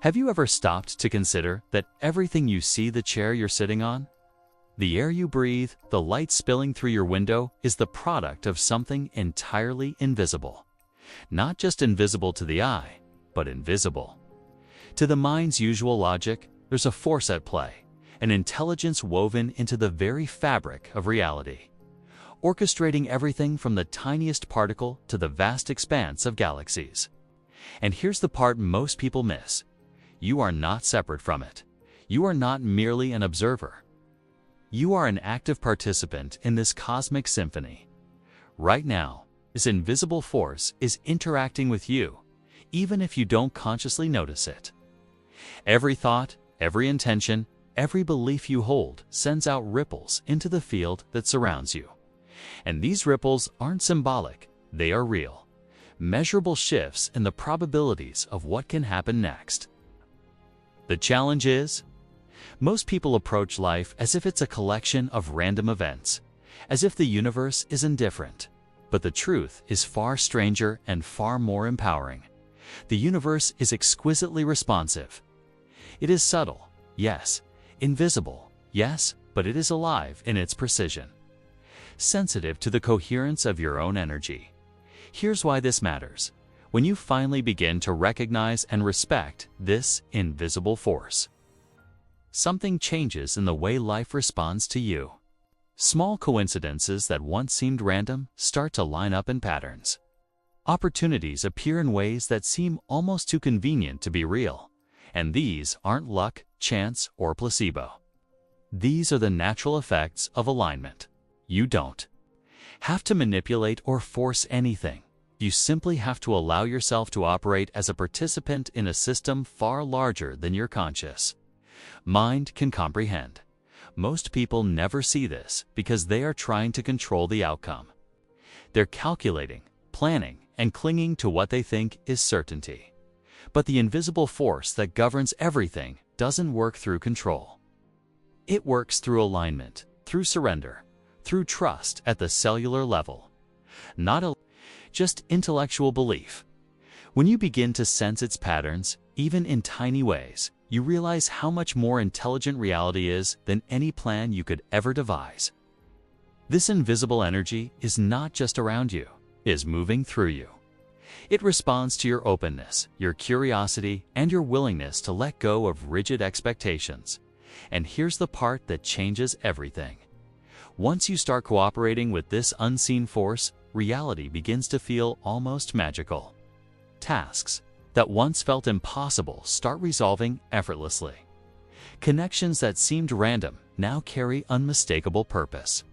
Have you ever stopped to consider that everything you see, the chair you're sitting on, the air you breathe, the light spilling through your window, is the product of something entirely invisible? Not just invisible to the eye, but invisible to the mind's usual logic. There's a force at play, an intelligence woven into the very fabric of reality, orchestrating everything from the tiniest particle to the vast expanse of galaxies. And here's the part most people miss. You are not separate from it. You are not merely an observer. You are an active participant in this cosmic symphony. Right now, this invisible force is interacting with you, even if you don't consciously notice it. Every thought, every intention, every belief you hold sends out ripples into the field that surrounds you. And these ripples aren't symbolic, they are real, measurable shifts in the probabilities of what can happen next. The challenge is, most people approach life as if it's a collection of random events, as if the universe is indifferent. But the truth is far stranger and far more empowering. The universe is exquisitely responsive. It is subtle, yes, invisible, yes, but it is alive in its precision, sensitive to the coherence of your own energy. Here's why this matters. When you finally begin to recognize and respect this invisible force, something changes in the way life responds to you. Small coincidences that once seemed random start to line up in patterns. Opportunities appear in ways that seem almost too convenient to be real. And these aren't luck, chance, or placebo. These are the natural effects of alignment. You don't have to manipulate or force anything. You simply have to allow yourself to operate as a participant in a system far larger than your conscious mind can comprehend. Most people never see this because they are trying to control the outcome. They're calculating, planning, and clinging to what they think is certainty. But the invisible force that governs everything doesn't work through control. It works through alignment, through surrender, through trust at the cellular level. Not just intellectual belief. When you begin to sense its patterns, even in tiny ways, you realize how much more intelligent reality is than any plan you could ever devise. This invisible energy is not just around you, it is moving through you. It responds to your openness, your curiosity, and your willingness to let go of rigid expectations. And here's the part that changes everything. Once you start cooperating with this unseen force, reality begins to feel almost magical. Tasks that once felt impossible start resolving effortlessly. Connections that seemed random now carry unmistakable purpose.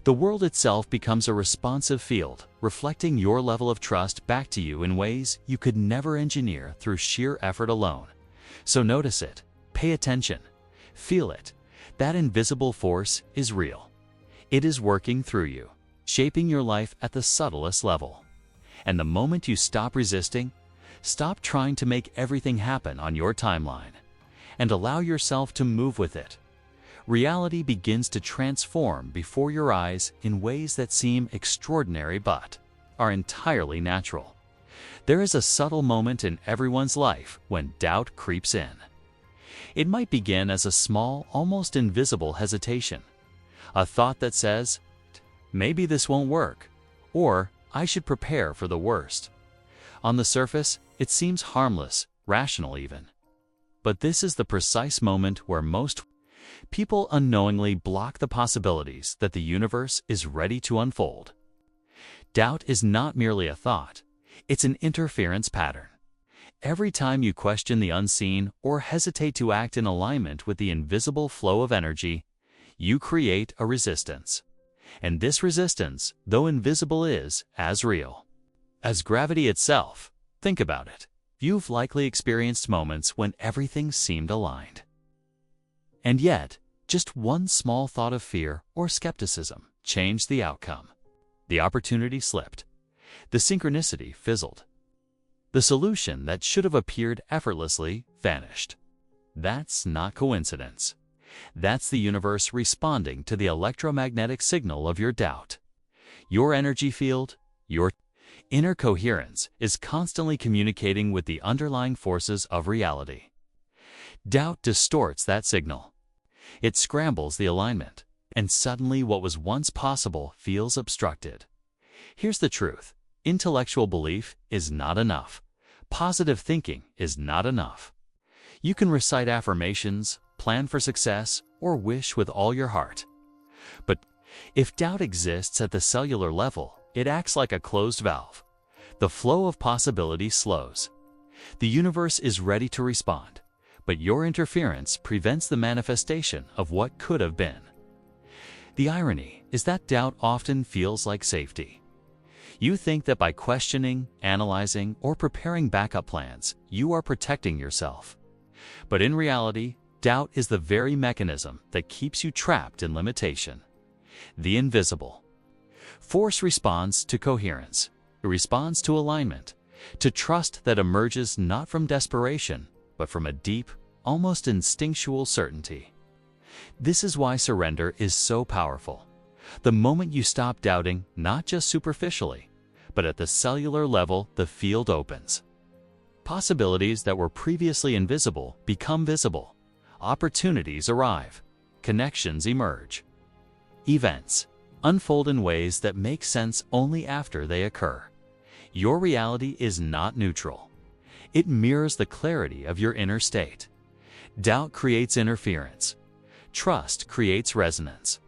The world itself becomes a responsive field, reflecting your level of trust back to you in ways you could never engineer through sheer effort alone. So notice it, pay attention, feel it. That invisible force is real. It is working through you, shaping your life at the subtlest level. And the moment you stop resisting, stop trying to make everything happen on your timeline, and allow yourself to move with it, reality begins to transform before your eyes in ways that seem extraordinary but are entirely natural. There is a subtle moment in everyone's life when doubt creeps in. It might begin as a small, almost invisible hesitation, a thought that says, "Maybe this won't work," or "I should prepare for the worst." On the surface, it seems harmless, rational even. But this is the precise moment where most people unknowingly block the possibilities that the universe is ready to unfold. Doubt is not merely a thought, it's an interference pattern. Every time you question the unseen or hesitate to act in alignment with the invisible flow of energy, you create a resistance. And this resistance, though invisible, is as real as gravity itself. Think about it. You've likely experienced moments when everything seemed aligned. And yet, just one small thought of fear or skepticism changed the outcome. The opportunity slipped. The synchronicity fizzled. The solution that should have appeared effortlessly vanished. That's not coincidence. That's the universe responding to the electromagnetic signal of your doubt. Your energy field, your inner coherence, is constantly communicating with the underlying forces of reality. Doubt distorts that signal. It scrambles the alignment, and suddenly what was once possible feels obstructed. Here's the truth. Intellectual belief is not enough. Positive thinking is not enough. You can recite affirmations, plan for success, or wish with all your heart. But if doubt exists at the cellular level, it acts like a closed valve. The flow of possibility slows. The universe is ready to respond, but your interference prevents the manifestation of what could have been. The irony is that doubt often feels like safety. You think that by questioning, analyzing, or preparing backup plans, you are protecting yourself. But in reality, doubt is the very mechanism that keeps you trapped in limitation. The invisible. Force responds to coherence. It responds to alignment, to trust that emerges not from desperation, but from a deep, almost instinctual certainty. This is why surrender is so powerful. The moment you stop doubting, not just superficially, but at the cellular level, the field opens. Possibilities that were previously invisible become visible. Opportunities arrive. Connections emerge. Events unfold in ways that make sense only after they occur. Your reality is not neutral. It mirrors the clarity of your inner state. Doubt creates interference. Trust creates resonance.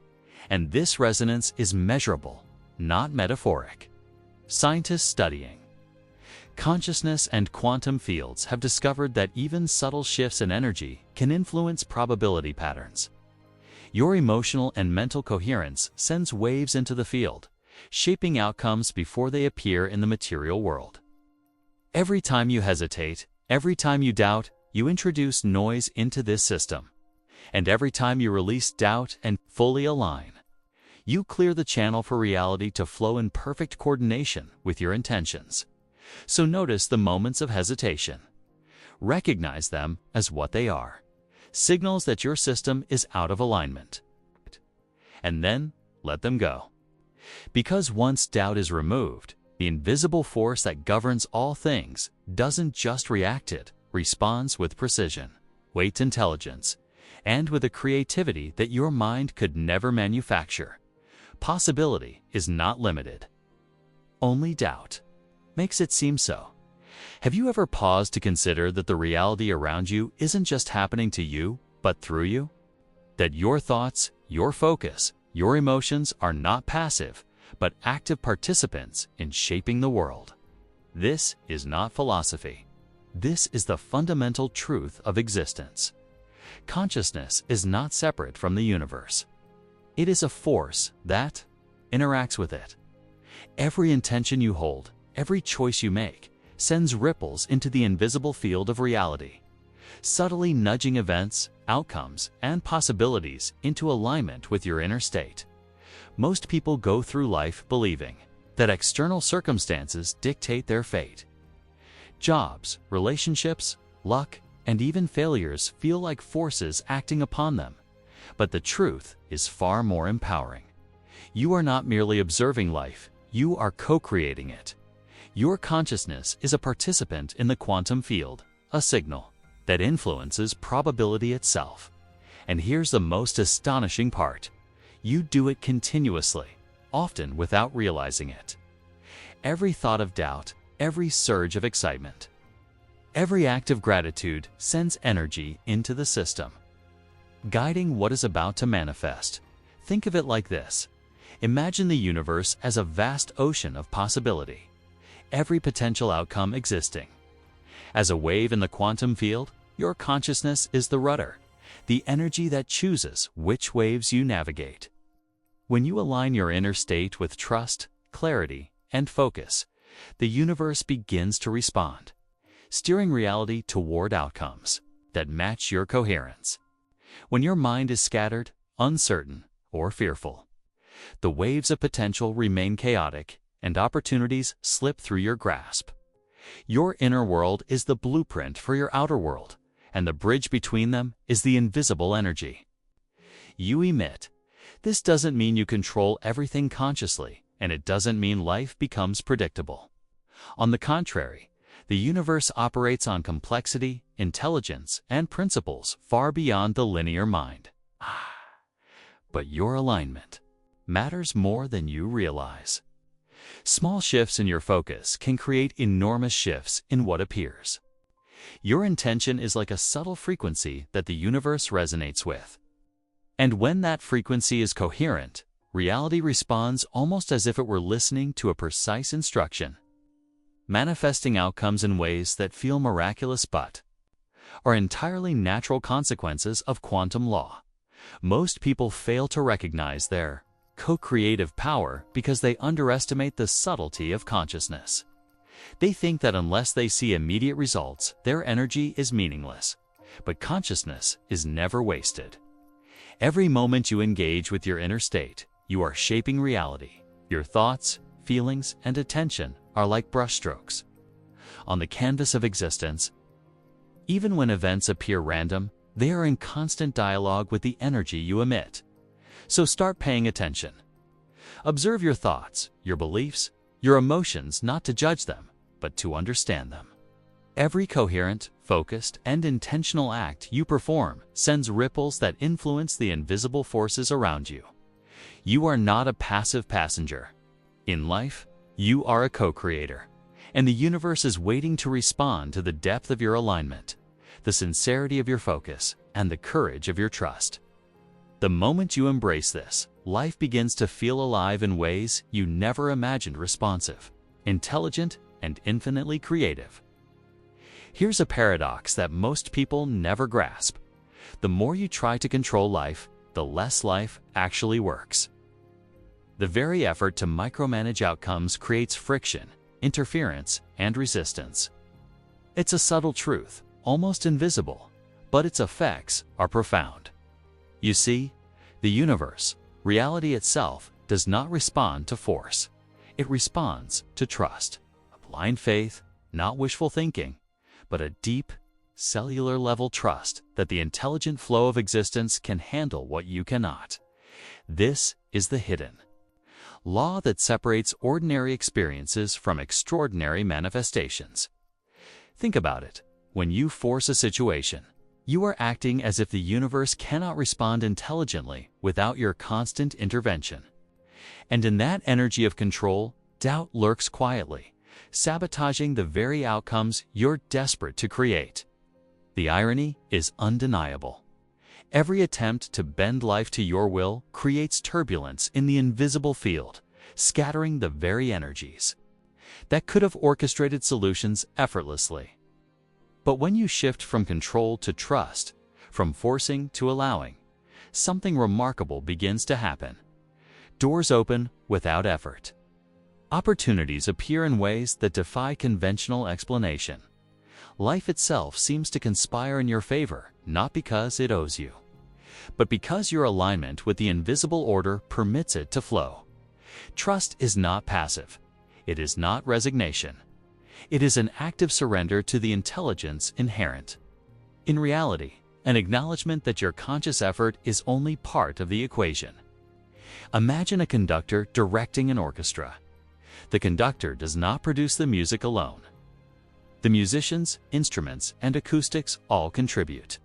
And this resonance is measurable, not metaphoric. Scientists studying consciousness and quantum fields have discovered that even subtle shifts in energy can influence probability patterns. Your emotional and mental coherence sends waves into the field, shaping outcomes before they appear in the material world. Every time you hesitate, every time you doubt, you introduce noise into this system. And every time you release doubt and fully align, you clear the channel for reality to flow in perfect coordination with your intentions. So notice the moments of hesitation. Recognize them as what they are, signals that your system is out of alignment. And then let them go. Because once doubt is removed, the invisible force that governs all things doesn't just react, it responds with precision, weight, intelligence, and with a creativity that your mind could never manufacture. Possibility is not limited. Only doubt makes it seem so. Have you ever paused to consider that the reality around you isn't just happening to you, but through you? That your thoughts, your focus, your emotions are not passive, but active participants in shaping the world. This is not philosophy. This is the fundamental truth of existence. Consciousness is not separate from the universe. It is a force that interacts with it. Every intention you hold, every choice you make, sends ripples into the invisible field of reality, subtly nudging events, outcomes, and possibilities into alignment with your inner state. Most people go through life believing that external circumstances dictate their fate. Jobs, relationships, luck, and even failures feel like forces acting upon them. But the truth is far more empowering. You are not merely observing life, you are co-creating it. Your consciousness is a participant in the quantum field, a signal that influences probability itself. And here's the most astonishing part. You do it continuously, often without realizing it. Every thought of doubt, every surge of excitement, every act of gratitude sends energy into the system, guiding what is about to manifest. Think of it like this. Imagine the universe as a vast ocean of possibility, every potential outcome existing. As a wave in the quantum field, your consciousness is the rudder, the energy that chooses which waves you navigate. When you align your inner state with trust, clarity, and focus, the universe begins to respond, steering reality toward outcomes that match your coherence. When your mind is scattered, uncertain, or fearful, the waves of potential remain chaotic and opportunities slip through your grasp. Your inner world is the blueprint for your outer world, and the bridge between them is the invisible energy you emit. This doesn't mean you control everything consciously, and it doesn't mean life becomes predictable. On the contrary, The universe operates on complexity, intelligence, and principles far beyond the linear mind. But your alignment matters more than you realize. Small shifts in your focus can create enormous shifts in what appears. Your intention is like a subtle frequency that the universe resonates with. And when that frequency is coherent, reality responds almost as if it were listening to a precise instruction, manifesting outcomes in ways that feel miraculous but are entirely natural consequences of quantum law. Most people fail to recognize their co-creative power because they underestimate the subtlety of consciousness. They think that unless they see immediate results, their energy is meaningless. But consciousness is never wasted. Every moment you engage with your inner state, you are shaping reality. Your thoughts, feelings, and attention are like brushstrokes on the canvas of existence. Even when events appear random, they are in constant dialogue with the energy you emit. So start paying attention. Observe your thoughts, your beliefs, your emotions, not to judge them, but to understand them. Every coherent, focused, and intentional act you perform sends ripples that influence the invisible forces around you. You are not a passive passenger. In life, you are a co-creator, and the universe is waiting to respond to the depth of your alignment, the sincerity of your focus, and the courage of your trust. The moment you embrace this, life begins to feel alive in ways you never imagined: responsive, intelligent, and infinitely creative. Here's a paradox that most people never grasp. The more you try to control life, the less life actually works. The very effort to micromanage outcomes creates friction, interference, and resistance. It's a subtle truth, almost invisible, but its effects are profound. You see, the universe, reality itself, does not respond to force. It responds to trust, a blind faith, not wishful thinking, but a deep, cellular-level trust that the intelligent flow of existence can handle what you cannot. This is the hidden law that separates ordinary experiences from extraordinary manifestations. Think about it. When you force a situation, you are acting as if the universe cannot respond intelligently without your constant intervention. And in that energy of control, doubt lurks quietly, sabotaging the very outcomes you're desperate to create. The irony is undeniable. Every attempt to bend life to your will creates turbulence in the invisible field, scattering the very energies that could have orchestrated solutions effortlessly. But when you shift from control to trust, from forcing to allowing, something remarkable begins to happen. Doors open without effort. Opportunities appear in ways that defy conventional explanation. Life itself seems to conspire in your favor, not because it owes you, but because your alignment with the invisible order permits it to flow. Trust is not passive. It is not resignation. It is an active surrender to the intelligence inherent. In reality, an acknowledgement that your conscious effort is only part of the equation. Imagine a conductor directing an orchestra. The conductor does not produce the music alone. The musicians, instruments, and acoustics all contribute.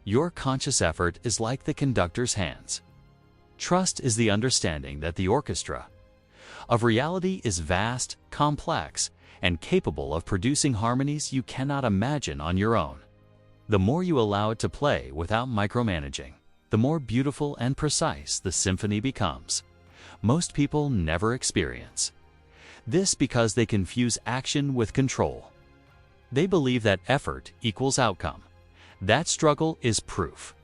Your conscious effort is like the conductor's hands. Trust is the understanding that the orchestra of reality is vast, complex, and capable of producing harmonies you cannot imagine on your own. The more you allow it to play without micromanaging, the more beautiful and precise the symphony becomes. Most people never experience this because they confuse action with control. They believe that effort equals outcome. That struggle is proof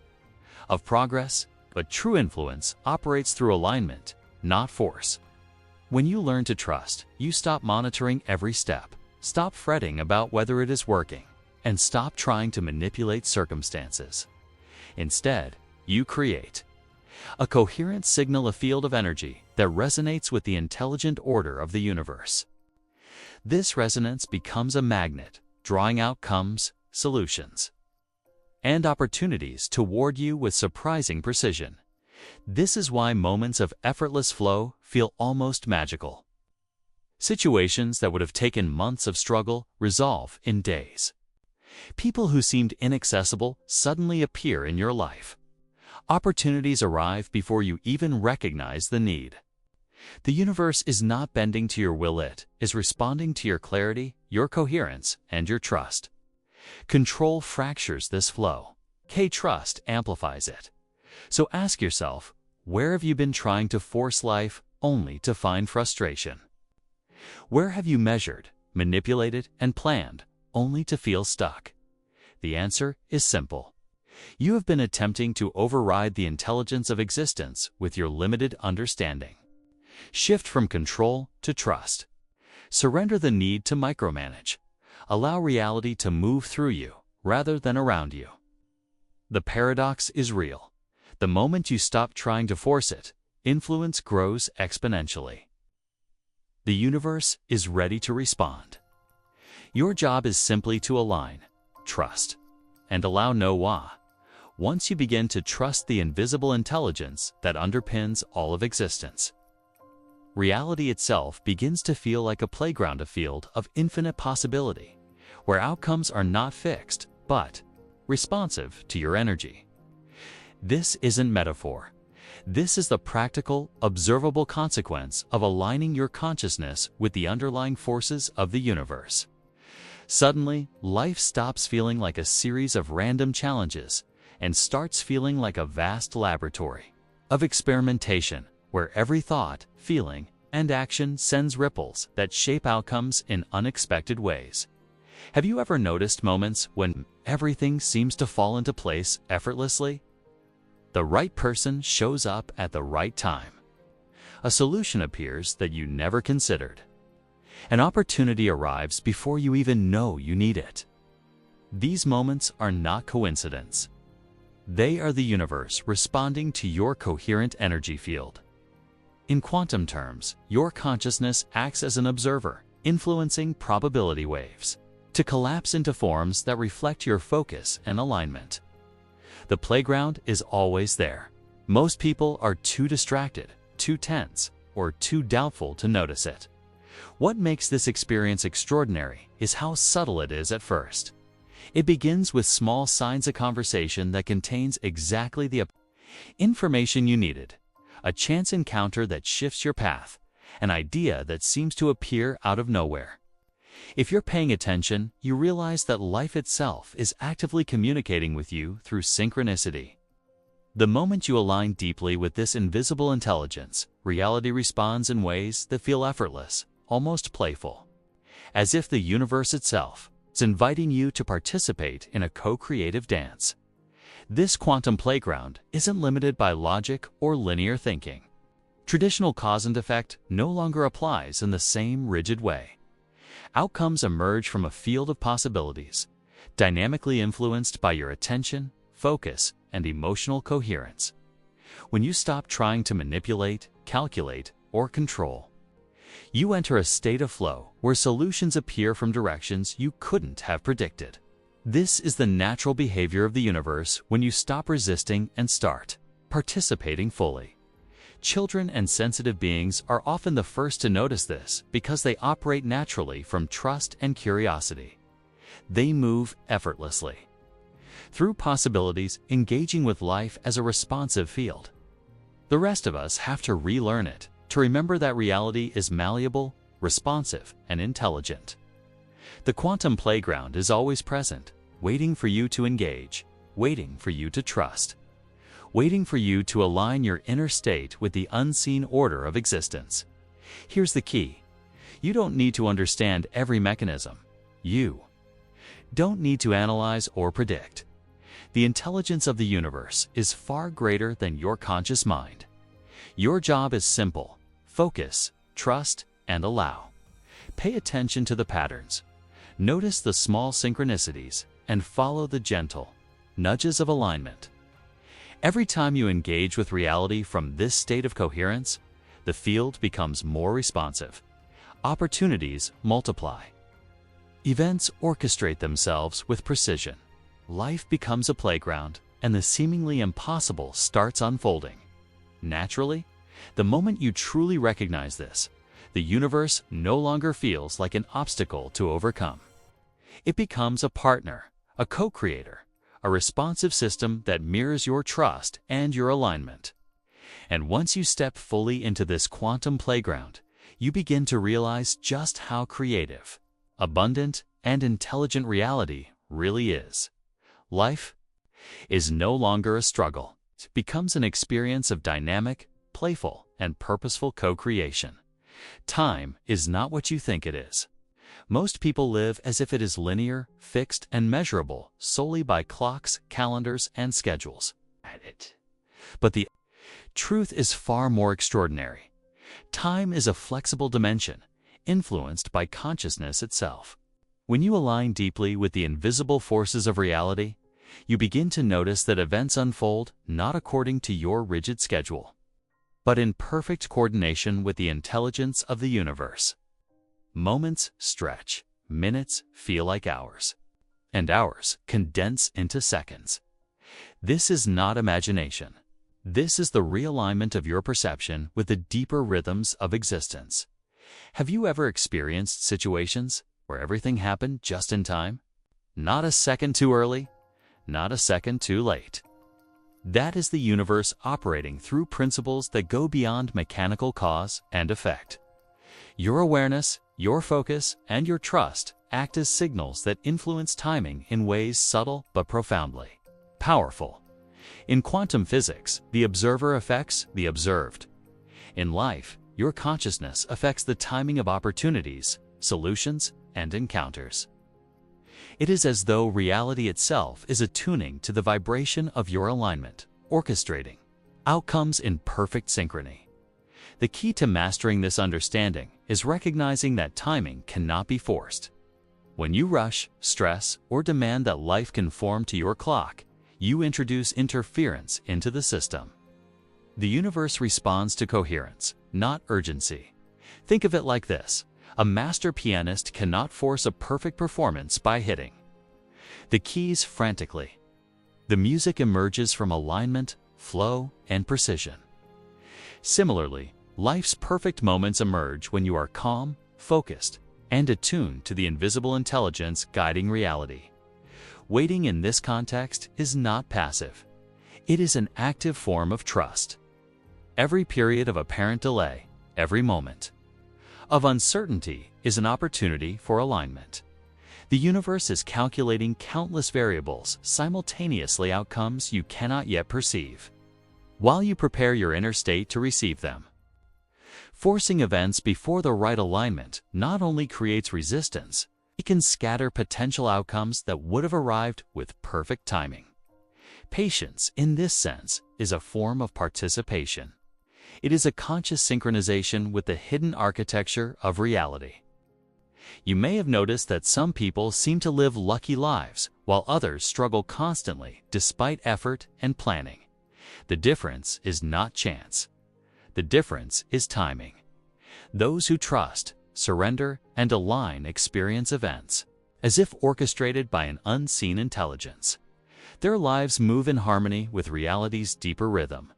of progress, but true influence operates through alignment, not force. When you learn to trust, you stop monitoring every step, stop fretting about whether it is working, and stop trying to manipulate circumstances. Instead, you create a coherent signal, a field of energy that resonates with the intelligent order of the universe. This resonance becomes a magnet, drawing outcomes, solutions, and opportunities toward you with surprising precision. This is why moments of effortless flow feel almost magical. Situations that would have taken months of struggle resolve in days. People who seemed inaccessible suddenly appear in your life. Opportunities arrive before you even recognize the need. The universe is not bending to your will, it is responding to your clarity, your coherence, and your trust. Control fractures this flow. Trust amplifies it. So ask yourself, where have you been trying to force life only to find frustration? Where have you measured, manipulated, and planned only to feel stuck? The answer is simple. You have been attempting to override the intelligence of existence with your limited understanding. Shift from control to trust. Surrender the need to micromanage. Allow reality to move through you rather than around you. The paradox is real. The moment you stop trying to force it, influence grows exponentially. The universe is ready to respond. Your job is simply to align, trust, and allow no wah. Once you begin to trust the invisible intelligence that underpins all of existence, reality itself begins to feel like a playground, a field of infinite possibility, where outcomes are not fixed, but responsive to your energy. This isn't metaphor. This is the practical, observable consequence of aligning your consciousness with the underlying forces of the universe. Suddenly, life stops feeling like a series of random challenges and starts feeling like a vast laboratory of experimentation, where every thought, feeling, and action sends ripples that shape outcomes in unexpected ways. Have you ever noticed moments when everything seems to fall into place effortlessly? The right person shows up at the right time. A solution appears that you never considered. An opportunity arrives before you even know you need it. These moments are not coincidence. They are the universe responding to your coherent energy field. In quantum terms, your consciousness acts as an observer, influencing probability waves to collapse into forms that reflect your focus and alignment. The playground is always there. Most people are too distracted, too tense, or too doubtful to notice it. What makes this experience extraordinary is how subtle it is at first. It begins with small signs, of conversation that contains exactly the information you needed, a chance encounter that shifts your path, an idea that seems to appear out of nowhere. If you're paying attention, you realize that life itself is actively communicating with you through synchronicity. The moment you align deeply with this invisible intelligence, reality responds in ways that feel effortless, almost playful, as if the universe itself is inviting you to participate in a co-creative dance. This quantum playground isn't limited by logic or linear thinking. Traditional cause and effect no longer applies in the same rigid way. Outcomes emerge from a field of possibilities, dynamically influenced by your attention, focus, and emotional coherence. When you stop trying to manipulate, calculate, or control, you enter a state of flow where solutions appear from directions you couldn't have predicted. This is the natural behavior of the universe when you stop resisting and start participating fully. Children and sensitive beings are often the first to notice this because they operate naturally from trust and curiosity. They move effortlessly through possibilities, engaging with life as a responsive field. The rest of us have to relearn it, to remember that reality is malleable, responsive, and intelligent. The quantum playground is always present, waiting for you to engage, waiting for you to trust, waiting for you to align your inner state with the unseen order of existence. Here's the key. You don't need to understand every mechanism. You don't need to analyze or predict. The intelligence of the universe is far greater than your conscious mind. Your job is simple: focus, trust, and allow. Pay attention to the patterns. Notice the small synchronicities and follow the gentle nudges of alignment. Every time you engage with reality from this state of coherence, the field becomes more responsive. Opportunities multiply. Events orchestrate themselves with precision. Life becomes a playground, and the seemingly impossible starts unfolding. Naturally, the moment you truly recognize this, The universe no longer feels like an obstacle to overcome. It becomes a partner, a co-creator, a responsive system that mirrors your trust and your alignment. And once you step fully into this quantum playground, you begin to realize just how creative, abundant, and intelligent reality really is. Life is no longer a struggle. It becomes an experience of dynamic, playful, and purposeful co-creation. Time is not what you think it is. Most people live as if it is linear, fixed, and measurable solely by clocks, calendars, and schedules. But the truth is far more extraordinary. Time is a flexible dimension, influenced by consciousness itself. When you align deeply with the invisible forces of reality, you begin to notice that events unfold not according to your rigid schedule, but in perfect coordination with the intelligence of the universe. Moments stretch, minutes feel like hours, and hours condense into seconds. This is not imagination. This is the realignment of your perception with the deeper rhythms of existence. Have you ever experienced situations where everything happened just in time? Not a second too early, not a second too late. That is the universe operating through principles that go beyond mechanical cause and effect. Your awareness, your focus, and your trust act as signals that influence timing in ways subtle but profoundly powerful. In quantum physics, the observer affects the observed. In life, your consciousness affects the timing of opportunities, solutions, and encounters. It is as though reality itself is attuning to the vibration of your alignment, orchestrating outcomes in perfect synchrony. The key to mastering this understanding is recognizing that timing cannot be forced. When you rush, stress, or demand that life conform to your clock, you introduce interference into the system. The universe responds to coherence, not urgency. Think of it like this: a master pianist cannot force a perfect performance by hitting the keys frantically. The music emerges from alignment, flow, and precision. Similarly, life's perfect moments emerge when you are calm, focused, and attuned to the invisible intelligence guiding reality. Waiting in this context is not passive. It is an active form of trust. Every period of apparent delay, every moment of uncertainty is an opportunity for alignment. The universe is calculating countless variables, simultaneously outcomes you cannot yet perceive, while you prepare your inner state to receive them. Forcing events before the right alignment not only creates resistance, it can scatter potential outcomes that would have arrived with perfect timing. Patience, in this sense, is a form of participation. It is a conscious synchronization with the hidden architecture of reality. You may have noticed that some people seem to live lucky lives, while others struggle constantly despite effort and planning. The difference is not chance. The difference is timing. Those who trust, surrender, and align experience events as if orchestrated by an unseen intelligence. Their lives move in harmony with reality's deeper rhythm,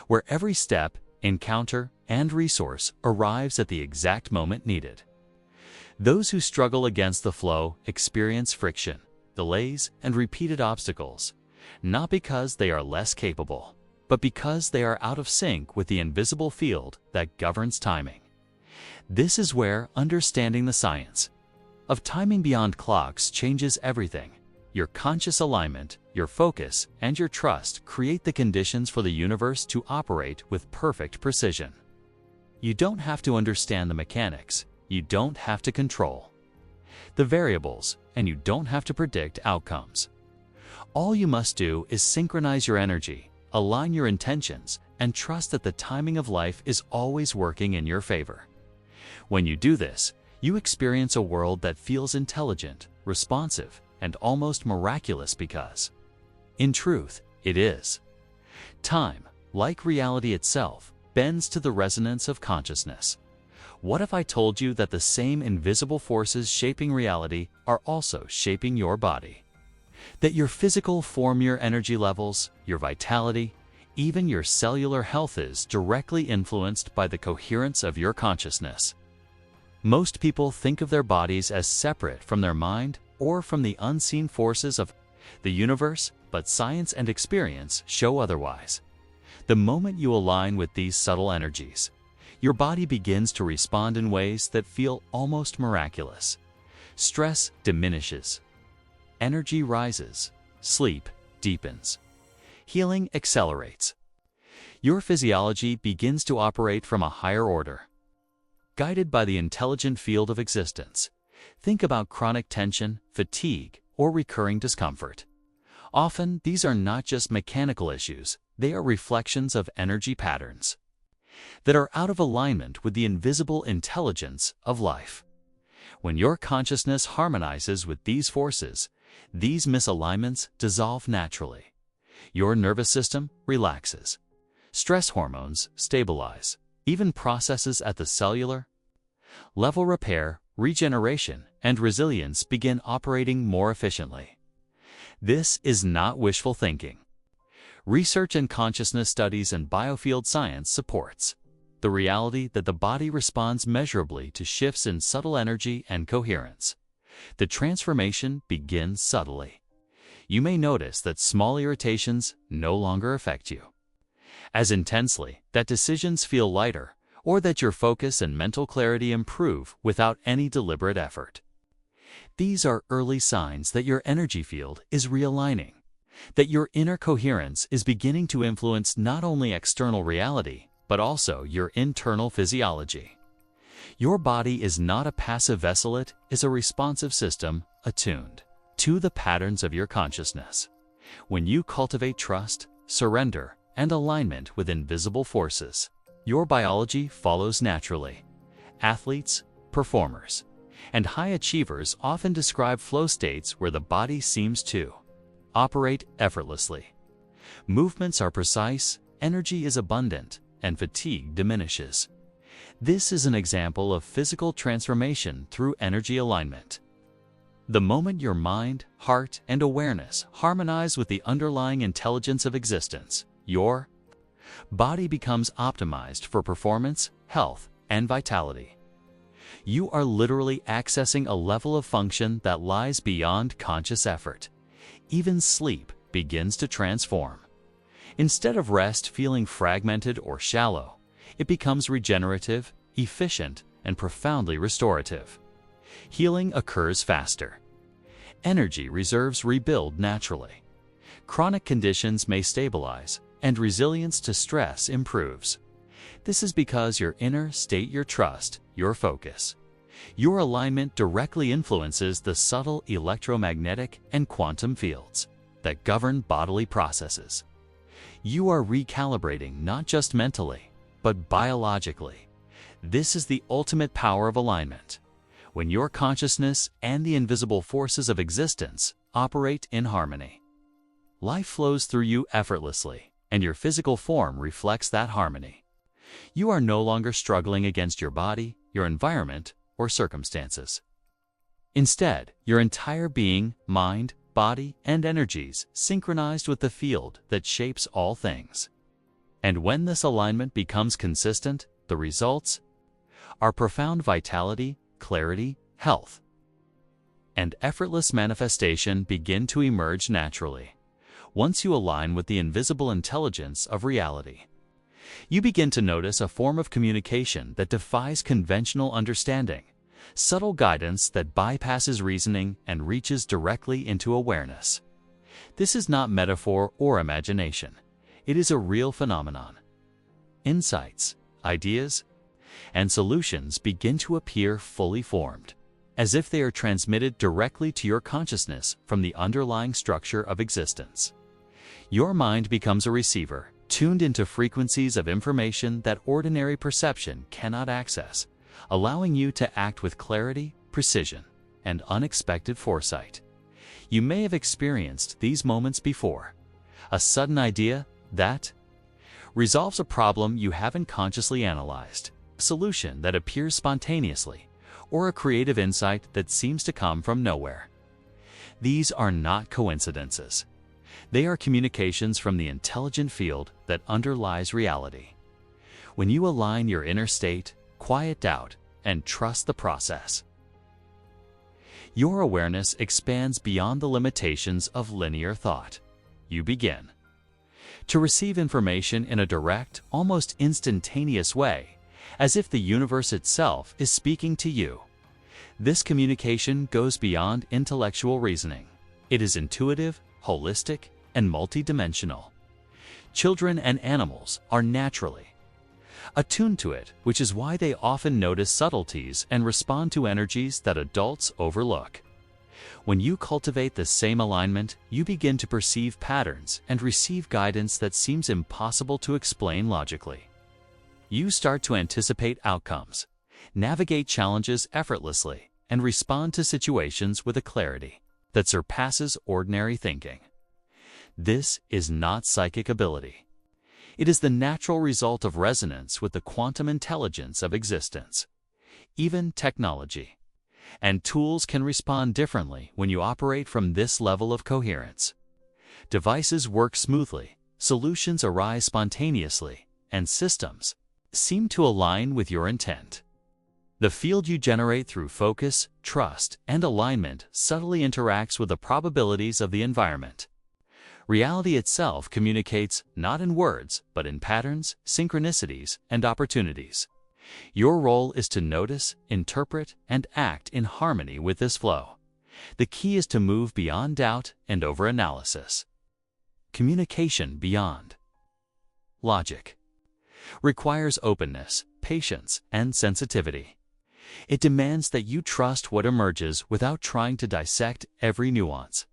where every step, encounter, and resource arrives at the exact moment needed. Those who struggle against the flow experience friction, delays, and repeated obstacles, not because they are less capable, but because they are out of sync with the invisible field that governs timing. This is where understanding the science of timing beyond clocks changes everything. Your conscious alignment, your focus, and your trust create the conditions for the universe to operate with perfect precision. You don't have to understand the mechanics. You don't have to control the variables, and you don't have to predict outcomes. All you must do is synchronize your energy, align your intentions, and trust that the timing of life is always working in your favor. When you do this, you experience a world that feels intelligent, responsive, and almost miraculous because, in truth, it is. Time, like reality itself, bends to the resonance of consciousness. What if I told you that the same invisible forces shaping reality are also shaping your body? That your physical form, your energy levels, your vitality, even your cellular health is directly influenced by the coherence of your consciousness. Most people think of their bodies as separate from their mind or from the unseen forces of the universe, but science and experience show otherwise. The moment you align with these subtle energies, your body begins to respond in ways that feel almost miraculous. Stress diminishes, energy rises, sleep deepens, healing accelerates. Your physiology begins to operate from a higher order. Guided by the intelligent field of existence, think about chronic tension, fatigue, or recurring discomfort. Often, these are not just mechanical issues, they are reflections of energy patterns that are out of alignment with the invisible intelligence of life. When your consciousness harmonizes with these forces, these misalignments dissolve naturally. Your nervous system relaxes. Stress hormones stabilize. Even processes at the cellular level, repair, regeneration, and resilience begin operating more efficiently. This is not wishful thinking. Research in consciousness studies and biofield science supports the reality that the body responds measurably to shifts in subtle energy and coherence. The transformation begins subtly. You may notice that small irritations no longer affect you as intensely, that decisions feel lighter, or that your focus and mental clarity improve without any deliberate effort. These are early signs that your energy field is realigning, that your inner coherence is beginning to influence not only external reality, but also your internal physiology. Your body is not a passive vessel, it is a responsive system attuned to the patterns of your consciousness. When you cultivate trust, surrender, and alignment with invisible forces, your biology follows naturally. Athletes, performers, and high achievers often describe flow states where the body seems to operate effortlessly. Movements are precise, energy is abundant, and fatigue diminishes. This is an example of physical transformation through energy alignment. The moment your mind, heart, and awareness harmonize with the underlying intelligence of existence, your body becomes optimized for performance, health, and vitality. You are literally accessing a level of function that lies beyond conscious effort. Even sleep begins to transform. Instead of rest feeling fragmented or shallow, it becomes regenerative, efficient, and profoundly restorative. Healing occurs faster. Energy reserves rebuild naturally. Chronic conditions may stabilize, and resilience to stress improves. This is because your inner state, your trust, your focus, your alignment directly influences the subtle electromagnetic and quantum fields that govern bodily processes. You are recalibrating not just mentally, but biologically. This is the ultimate power of alignment, when your consciousness and the invisible forces of existence operate in harmony. Life flows through you effortlessly, and your physical form reflects that harmony. You are no longer struggling against your body, your environment, or circumstances. Instead, your entire being, mind, body, and energies synchronized with the field that shapes all things. And when this alignment becomes consistent, the results are profound vitality, clarity, health, and effortless manifestation begin to emerge naturally. Once you align with the invisible intelligence of reality, you begin to notice a form of communication that defies conventional understanding, subtle guidance that bypasses reasoning and reaches directly into awareness. This is not metaphor or imagination. It is a real phenomenon. Insights, ideas, and solutions begin to appear fully formed, as if they are transmitted directly to your consciousness from the underlying structure of existence. Your mind becomes a receiver, tuned into frequencies of information that ordinary perception cannot access, allowing you to act with clarity, precision, and unexpected foresight. You may have experienced these moments before. A sudden idea that resolves a problem you haven't consciously analyzed, a solution that appears spontaneously, or a creative insight that seems to come from nowhere. These are not coincidences. They are communications from the intelligent field that underlies reality. When you align your inner state, quiet doubt, and trust the process. Your awareness expands beyond the limitations of linear thought. You begin to receive information in a direct, almost instantaneous way, as if the universe itself is speaking to you. This communication goes beyond intellectual reasoning. It is intuitive, holistic, and multidimensional. Children and animals are naturally attuned to it, which is why they often notice subtleties and respond to energies that adults overlook. When you cultivate the same alignment, you begin to perceive patterns and receive guidance that seems impossible to explain logically. You start to anticipate outcomes, navigate challenges effortlessly, and respond to situations with a clarity that surpasses ordinary thinking. This is not psychic ability. It is the natural result of resonance with the quantum intelligence of existence. Even technology and tools can respond differently when you operate from this level of coherence. Devices work smoothly, solutions arise spontaneously, and systems seem to align with your intent. The field you generate through focus, trust, and alignment subtly interacts with the probabilities of the environment. Reality itself communicates not in words, but in patterns, synchronicities, and opportunities. Your role is to notice, interpret, and act in harmony with this flow. The key is to move beyond doubt and overanalysis. Communication beyond logic requires openness, patience, and sensitivity. It demands that you trust what emerges without trying to dissect every nuance.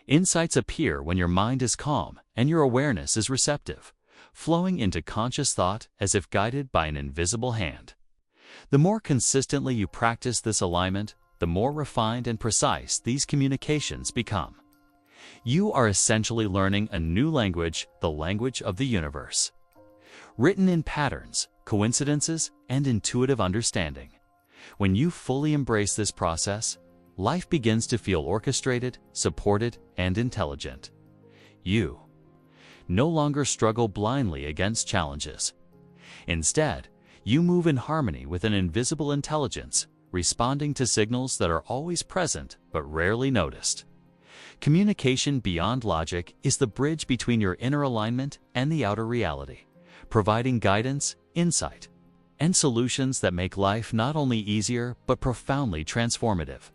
Insights appear when your mind is calm and your awareness is receptive, flowing into conscious thought as if guided by an invisible hand. The more consistently you practice this alignment, the more refined and precise these communications become. You are essentially learning a new language, the language of the universe, written in patterns, coincidences, and intuitive understanding. When you fully embrace this process, life begins to feel orchestrated, supported, and intelligent. You no longer struggle blindly against challenges. Instead, you move in harmony with an invisible intelligence, responding to signals that are always present but rarely noticed. Communication beyond logic is the bridge between your inner alignment and the outer reality, providing guidance, insight, and solutions that make life not only easier but profoundly transformative.